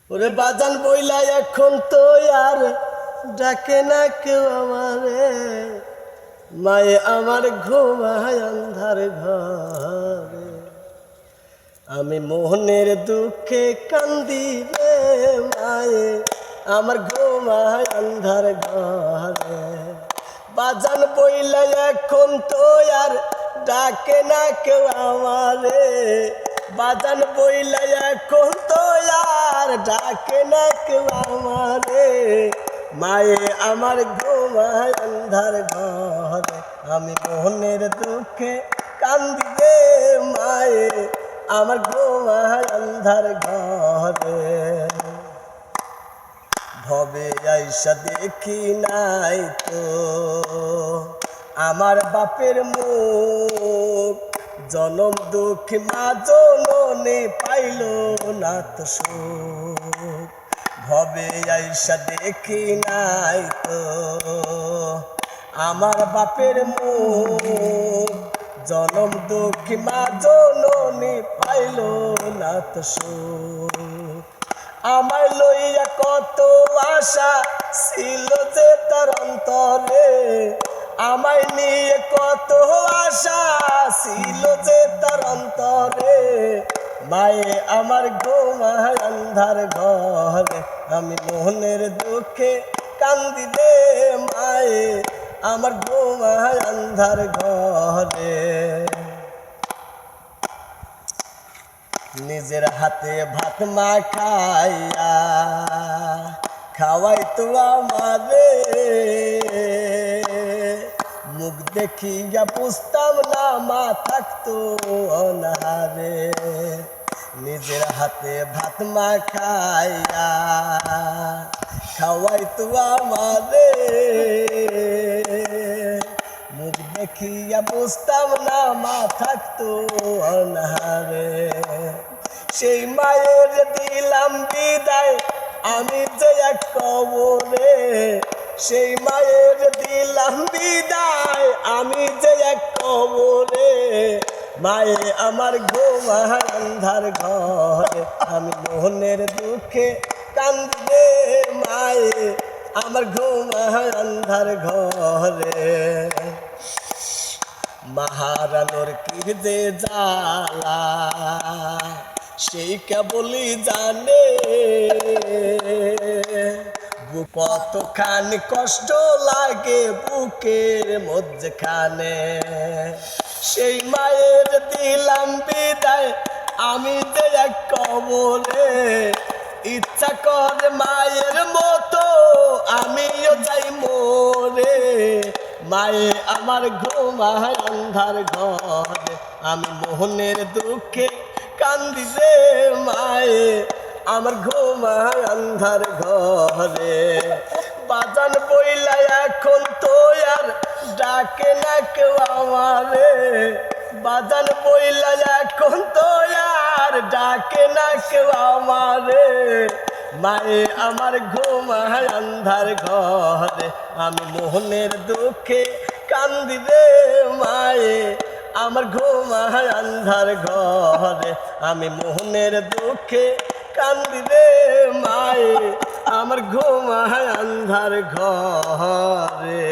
ওরে বাজান বইলা এখন তো আর ডাকে না কেউ আমারে, মায়ে আমার ঘুমায় অন্ধার ঘরে। আমি মোহনের দুঃখে কান্দি রে মায়ে আমার ঘুমায় অন্ধার ঘরে। বাজান বইলা এখন তো আর ডাকে না কেউ আমারে, বাজান বইলা এখন তো আর ডাকে না কেউ আমারে, মায়ে আমার ঘুমায় অন্ধার ঘরে। আমি মোহনের দুঃখে কান্দি রে মায়ে আমার ঘুমায় অন্ধার ঘরে। ভবে আইসা দেখি নাই তো আমার বাপের মুখ, জনম দুঃখী মা জননী পাইল না তো সুখ। ভবে আইসা দেখি নাই তো আমার বাপের মুখ, জনম দুঃখী মা জননী পাইল না তো সুখ। আমায় লইয়া কত আশা ছিল যে তার অন্তরে, আমায় নিয়ে কত আশা ছিল যে তার অন্তরে, মায়ে আমার ঘুমায় অন্ধার ঘরে। আমি মোহনের দুঃখে কান্দি রে মায়ে আমার ঘুমায় অন্ধার ঘরে। নিজের হাতে ভাত মাখাইয়া খাওয়াই তো আমারে, মুখ দেখিয়া বুঝতাম না মা থাকতো অনাহারে। নিজের হাতে ভাত মাখাইয়া খাওয়াই তো আমারে, মুখ দেখিয়া বুঝতাম না মা থাকতো অনাহারে। সেই মায়ের দিলাম বিদায় আমি যে এক কবরে, সেই মায়ের দিলাম বিদায় আমি যে এক কবরে, মায়ে আমার ঘুমায় অন্ধার ঘরে। আমি মোহনের দুঃখে কান্দি রে মায়ে আমার ঘুমায় অন্ধার ঘরে। মাহারানোর কি যে জ্বালা সেই কেবলই জানে, কতখানি কষ্ট লাগে বুকের মধ্যখানে। সেই মায়ের দিলাম বিদায় আমি যে এক কবরে, ইচ্ছা করে মায়ের মতো আমিও যাই মোরে, মায়ে আমার ঘুমায় অন্ধার ঘরে। আমি মোহনের দুঃখে কান্দি রে মায়ে আমার ঘুমায় অন্ধার ঘরে। বাজান বইলা এখন তো আর ডাকে না কেউ আমারে, বাজান বইলা এখন তো আর ডাকে না কেউ আমারে, মায়ে আমার ঘুমায় অন্ধার ঘরে। আমি মোহনের দুঃখে কান্দি রে মায়ে আমার ঘুমায় অন্ধার ঘরে। আমি মোহনের দুঃখে কান্দি রে মায়ে আমার ঘুমায় অন্ধার ঘরে।